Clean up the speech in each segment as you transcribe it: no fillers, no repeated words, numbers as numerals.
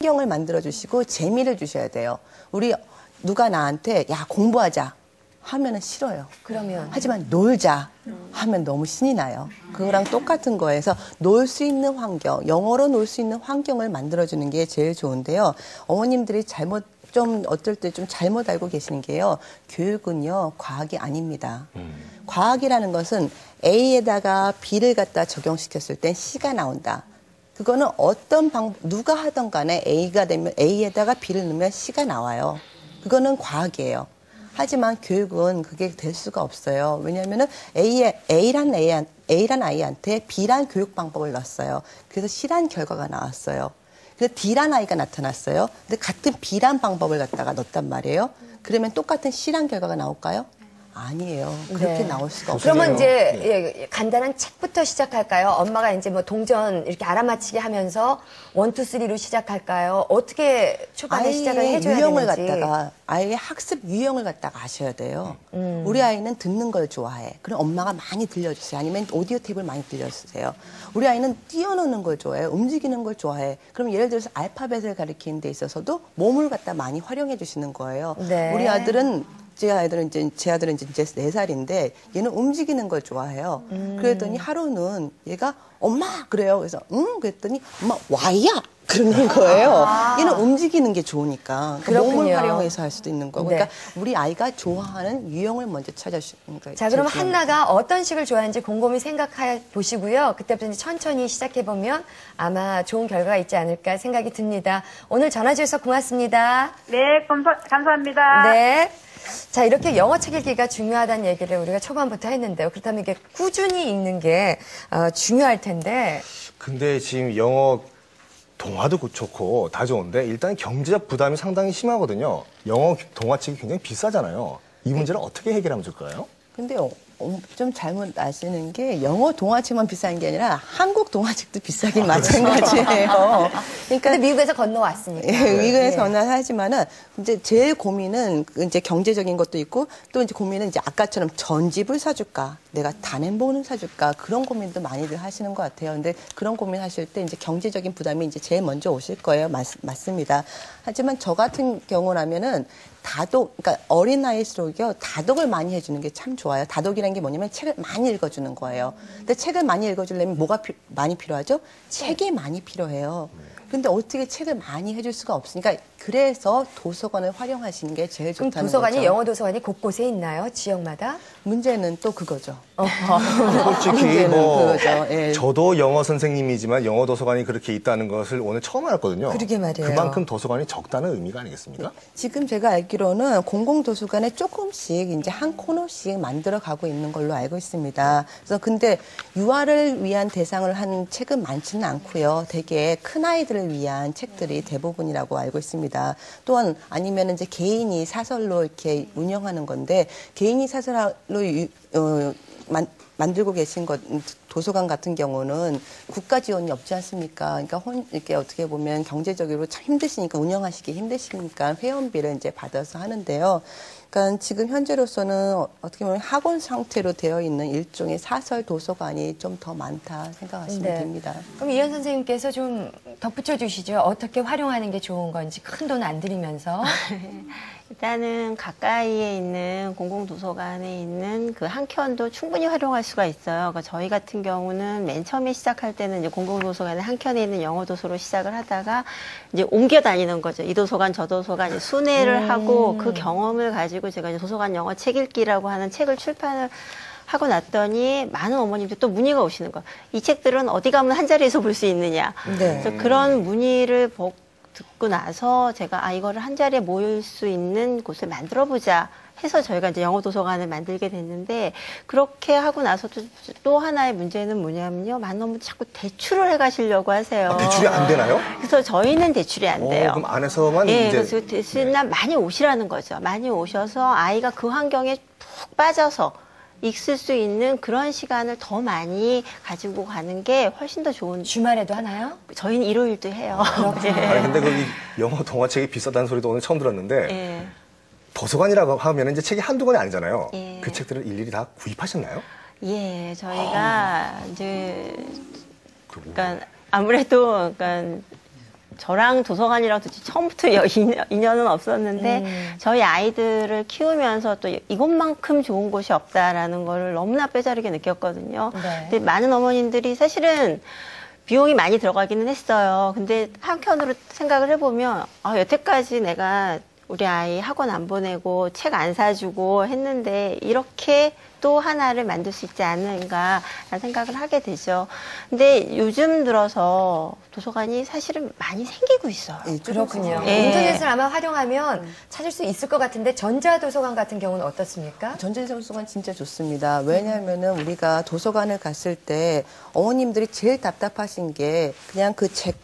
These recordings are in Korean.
환경을 만들어주시고 재미를 주셔야 돼요. 우리 누가 나한테 야 공부하자 하면은 싫어요. 그러면 하지만 놀자 하면 너무 신이 나요. 그거랑 똑같은 거에서 놀 수 있는 환경, 영어로 놀 수 있는 환경을 만들어주는 게 제일 좋은데요. 어머님들이 좀 어떨 때 좀 잘못 알고 계시는 게요. 교육은요 과학이 아닙니다. 과학이라는 것은 A에다가 B를 갖다 적용시켰을 땐 C가 나온다. 그거는 어떤 누가 하던 간에 A가 되면 A에다가 B를 넣으면 C가 나와요. 그거는 과학이에요. 하지만 교육은 그게 될 수가 없어요. 왜냐하면은 A란 아이한테 B란 교육 방법을 넣었어요. 그래서 C란 결과가 나왔어요. 그래서 D란 아이가 나타났어요. 근데 같은 B란 방법을 갖다가 넣었단 말이에요. 그러면 똑같은 C란 결과가 나올까요? 아니에요. 그렇게 나올 수가 없어요. 그러면 이제 간단한 책부터 시작할까요? 엄마가 이제 뭐 동전 이렇게 알아맞히게 하면서 1, 2, 3로 시작할까요? 어떻게 초반에 시작을 해줘야 유형을 되는지. 갖다가 아이의 학습 유형을 갖다가 아셔야 돼요. 우리 아이는 듣는 걸 좋아해. 그럼 엄마가 많이 들려주세요. 아니면 오디오 탭을 많이 들려주세요. 우리 아이는 뛰어노는 걸 좋아해요. 움직이는 걸 좋아해. 그럼 예를 들어서 알파벳을 가리키는 데 있어서도 몸을 갖다 많이 활용해 주시는 거예요. 네. 우리 아들은 제 아들은 이제 4살인데 얘는 움직이는 걸 좋아해요. 그랬더니 하루는 얘가 엄마 그래요. 그래서 응 그랬더니 엄마 와야 그러는 거예요. 얘는 움직이는 게 좋으니까 몸을 활용해서 할 수도 있는 거고. 그러니까 우리 아이가 좋아하는 유형을 먼저 찾아주시는 거예요. 자, 그럼 한나가 어떤 식을 좋아하는지 곰곰이 생각해 보시고요. 그때부터 이제 천천히 시작해 보면 아마 좋은 결과가 있지 않을까 생각이 듭니다. 오늘 전화 주셔서 고맙습니다. 네, 감사합니다. 네. 자, 이렇게 영어 책 읽기가 중요하다는 얘기를 우리가 초반부터 했는데요. 그렇다면 이게 꾸준히 읽는 게 중요할 텐데. 근데 지금 영어 동화도 좋고 다 좋은데 일단 경제적 부담이 상당히 심하거든요. 영어 동화책이 굉장히 비싸잖아요. 이 문제를 어떻게 해결하면 좋을까요? 근데요, 좀 잘못 아시는 게 영어 동화책만 비싼 게 아니라 한국 동화책도 비싸긴 마찬가지예요. 그러니까 근데 미국에서 건너왔으니까. 미국에서 건너하지만은 이제 제일 고민은 이제 경제적인 것도 있고 또 이제 고민은 이제 아까처럼 전집을 사줄까, 내가 단행본을 사줄까 그런 고민도 많이들 하시는 것 같아요. 근데 그런 고민하실 때 이제 경제적인 부담이 이제 제일 먼저 오실 거예요. 맞습니다. 하지만 저 같은 경우라면은 그러니까 어린아이일수록요, 다독을 많이 해주는 게 참 좋아요. 다독이라는 게 뭐냐면 책을 많이 읽어주는 거예요. 근데 책을 많이 읽어주려면 뭐가 많이 필요하죠? 책이 많이 필요해요. 근데 어떻게 책을 많이 해줄 수가 없으니까 그래서 도서관을 활용하시는 게 제일 좋다는 거죠. 도서관이 영어 도서관이 곳곳에 있나요? 지역마다? 문제는 또 그거죠. 솔직히 그거죠. 예. 저도 영어 선생님이지만 영어 도서관이 그렇게 있다는 것을 오늘 처음 알았거든요. 그러게 말이에요. 그만큼 도서관이 적다는 의미가 아니겠습니까? 지금 제가 알기로는 공공도서관에 조금씩 이제 한 코너씩 만들어 가고 있는 걸로 알고 있습니다. 그래서 근데 유아를 위한 대상을 한 책은 많지는 않고요. 되게 큰 아이들을 위한 책들이 대부분이라고 알고 있습니다. 또한 아니면 이제 개인이 사설로 이렇게 운영하는 건데 개인이 사설로 만들고 계신 도서관 같은 경우는 국가 지원이 없지 않습니까? 그러니까 이렇게 어떻게 보면 경제적으로 참 힘드시니까 운영하시기 힘드시니까 회원비를 이제 받아서 하는데요. 그러니까 지금 현재로서는 어떻게 보면 학원 상태로 되어 있는 일종의 사설 도서관이 좀 더 많다 생각하시면 됩니다. 그럼 이현 선생님께서 좀 덧붙여 주시죠. 어떻게 활용하는 게 좋은 건지 큰 돈 안 들이면서. 일단은 가까이에 있는 공공도서관에 있는 그 한 켠도 충분히 활용할 수가 있어요. 그러니까 저희 같은 경우는 맨 처음에 시작할 때는 이제 공공도서관의 한 켠에 있는 영어도서로 시작을 하다가 이제 옮겨 다니는 거죠. 이 도서관, 저 도서관 이제 순회를 하고 그 경험을 가지고 제가 이제 도서관 영어 책 읽기라고 하는 책을 출판을 하고 났더니 많은 어머님들 또 문의가 오시는 거예요. 이 책들은 어디 가면 한 자리에서 볼 수 있느냐. 그래서 그런 문의를 듣고 나서 제가 이거를 한 자리에 모일 수 있는 곳을 만들어 보자 해서 저희가 이제 영어 도서관을 만들게 됐는데 그렇게 하고 나서 또 하나의 문제는 뭐냐면요. 많은 어머님들 자꾸 대출을 해 가시려고 하세요. 대출이 안 되나요? 그래서 저희는 대출이 안 돼요. 그럼 안에서만 예, 이제 그래서 대신에 많이 오시라는 거죠. 많이 오셔서 아이가 그 환경에 푹 빠져서 있을 수 있는 그런 시간을 더 많이 가지고 가는 게 훨씬 더 좋은. 주말에도 하나요? 저희는 일요일도 해요. 아니 근데 그 영어 동화책이 비싸다는 소리도 오늘 처음 들었는데 예. 도서관이라고 하면 이제 책이 한두 권이 아니잖아요. 예. 그 책들을 일일이 다 구입하셨나요? 예, 저희가 이제 그러니까 아무래도 그러니까 저랑 도서관이랑 도대체 처음부터 인연은 없었는데 저희 아이들을 키우면서 또 이것만큼 좋은 곳이 없다라는 걸 너무나 뼈저리게 느꼈거든요. 네. 근데 많은 어머님들이 사실은 비용이 많이 들어가기는 했어요. 근데 한편으로 생각을 해보면 여태까지 내가 우리 아이 학원 안 보내고 책 안 사주고 했는데 이렇게 또 하나를 만들 수 있지 않은가라는 생각을 하게 되죠. 근데 요즘 들어서 도서관이 사실은 많이 생기고 있어요. 그렇군요. 예. 인터넷을 아마 활용하면 찾을 수 있을 것 같은데 전자도서관 같은 경우는 어떻습니까? 전자도서관 진짜 좋습니다. 왜냐하면은 우리가 도서관을 갔을 때 어머님들이 제일 답답하신 게 그냥 그 책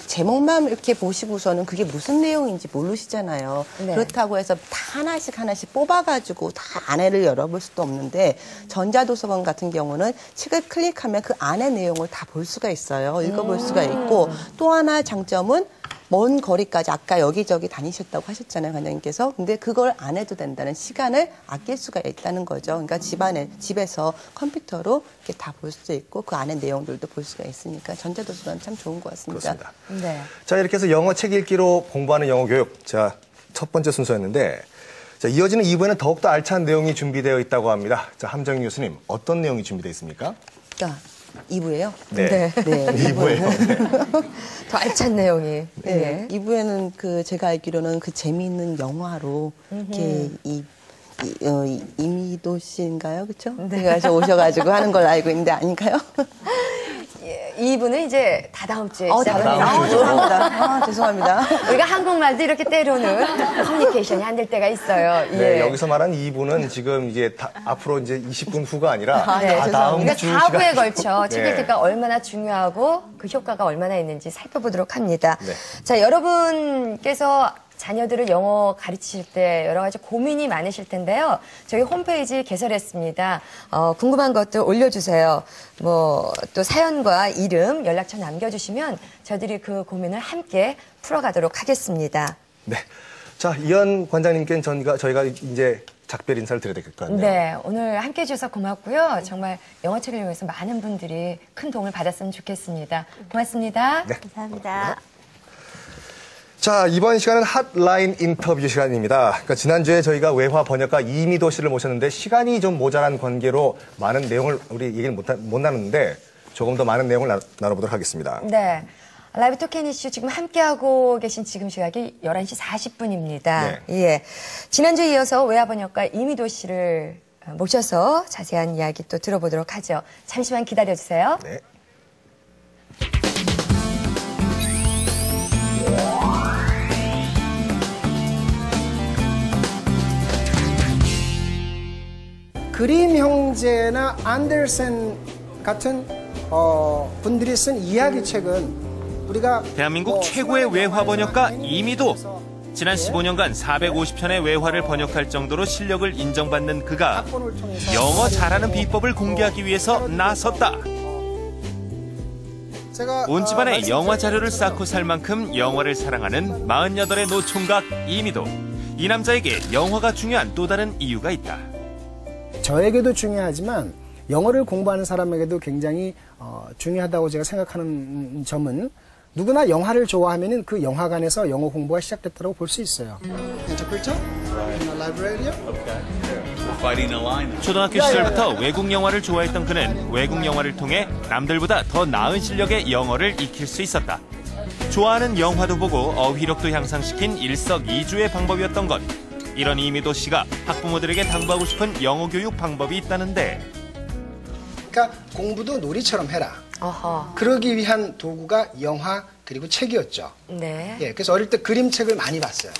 제목만 이렇게 보시고서는 그게 무슨 내용인지 모르시잖아요. 네. 그렇다고 해서 다 하나씩 뽑아가지고 다 안에를 열어볼 수도 없는데 전자도서관 같은 경우는 책을 클릭하면 그 안의 내용을 다 볼 수가 있어요. 읽어볼 수가 있고 또 하나 장점은 먼 거리까지 아까 여기저기 다니셨다고 하셨잖아요, 관장님께서. 근데 그걸 안 해도 된다는 시간을 아낄 수가 있다는 거죠. 그러니까 집에서 컴퓨터로 이렇게 다 볼 수 있고 그 안에 내용들도 볼 수가 있으니까 전자도서관 참 좋은 것 같습니다. 그렇습니다. 네. 자, 이렇게 해서 영어 책 읽기로 공부하는 영어 교육. 자, 첫 번째 순서였는데, 자, 이어지는 2부에는 더욱더 알찬 내용이 준비되어 있다고 합니다. 자, 함정희 교수님, 어떤 내용이 준비되어 있습니까? 자, 2부예요. 네. 네. 2부예요. 더 알찬 내용이. 네. 2부에는 그 제가 알기로는 그 재미있는 영화로 이렇게 이미도 씨인가요? 그렇죠? 그래서 오셔가지고 하는 걸 알고 있는데 아닌가요? 이분은 이제 다 다음 주에 다음 시작합니다. 죄송합니다. 죄송합니다. 우리가 한국말도 이렇게 때로는 커뮤니케이션이 안 될 때가 있어요. 네, 예. 여기서 말한 2부는 지금 이제 앞으로 이제 20분 후가 아니라 네, 다 다음 우리가 주 4부에 시간. 걸쳐 네. 책 읽기가 얼마나 중요하고 그 효과가 얼마나 있는지 살펴보도록 합니다. 네. 자, 여러분께서 자녀들을 영어 가르치실 때 여러 가지 고민이 많으실 텐데요. 저희 홈페이지 개설했습니다. 궁금한 것들 올려주세요. 또 사연과 이름, 연락처 남겨주시면 저희들이 그 고민을 함께 풀어가도록 하겠습니다. 네. 자, 이현 관장님께는 저희가 이제 작별 인사를 드려야 될 것 같네요. 네, 오늘 함께 해주셔서 고맙고요. 정말 영어책을 이용해서 많은 분들이 큰 도움을 받았으면 좋겠습니다. 고맙습니다. 네. 감사합니다. 자, 이번 시간은 핫라인 인터뷰 시간입니다. 그러니까 지난주에 저희가 외화 번역가 이미도 씨를 모셨는데 시간이 좀 모자란 관계로 많은 내용을 우리 얘기를 못 나눴는데 조금 더 많은 내용을 나눠보도록 하겠습니다. 네. 라이브 토크 이슈 지금 함께하고 계신 지금 시각이 11시 40분입니다. 네. 예. 지난주에 이어서 외화 번역가 이미도 씨를 모셔서 자세한 이야기 또 들어보도록 하죠. 잠시만 기다려주세요. 네. 그림 형제나 안델센 같은 분들이 쓴 이야기 책은 우리가 대한민국 최고의 외화 번역가 이미도. 지난 15년간 450편의 외화를 번역할 정도로 실력을 인정받는 그가 영어 잘하는 비법을 공개하기 위해서 나섰다. 온 집안에 영화 자료를 쌓고 살 만큼 영화를 사랑하는 48의 노총각 이미도. 이 남자에게 영화가 중요한 또 다른 이유가 있다. 저에게도 중요하지만 영어를 공부하는 사람에게도 굉장히 중요하다고 제가 생각하는 점은 누구나 영화를 좋아하면 그 영화관에서 영어 공부가 시작됐다고 볼 수 있어요. 초등학교 시절부터 외국 영화를 좋아했던 그는 외국 영화를 통해 남들보다 더 나은 실력의 영어를 익힐 수 있었다. 좋아하는 영화도 보고 어휘력도 향상시킨 일석이조의 방법이었던 것. 이런 이미도 씨가 학부모들에게 당부하고 싶은 영어 교육 방법이 있다는데. 그러니까 공부도 놀이처럼 해라. 어허. 그러기 위한 도구가 영화 그리고 책이었죠. 네. 예, 그래서 어릴 때 그림책을 많이 봤어요.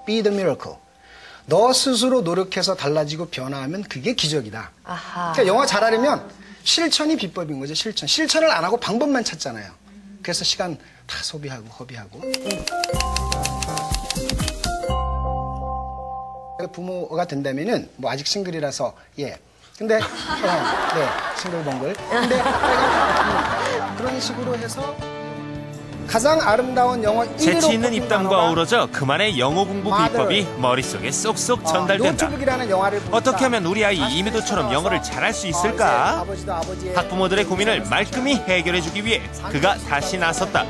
Be the miracle. 너 스스로 노력해서 달라지고 변화하면 그게 기적이다. 아하. 그러니까 영화 잘하려면 실천이 비법인 거죠. 실천을 안 하고 방법만 찾잖아요. 그래서 시간 다 소비하고 허비하고. 부모가 된다면은 뭐 아직 싱글이라서 예. 근데 네, 싱글벙글. 근데 그런 식으로 해서 가장 아름다운 영어 1위로 재치 있는 뽑힌 입담과 단어가 어우러져 그만의 영어 공부 비법이 머릿속에 쏙쏙 전달된다. 노트북이라는 영화를 보니까 어떻게 하면 우리 아이 이미도처럼 영어를 잘할 수 있을까? 아버지도 아버지의 학부모들의 고민을 말끔히 해결해주기 위해 그가 다시 나섰다.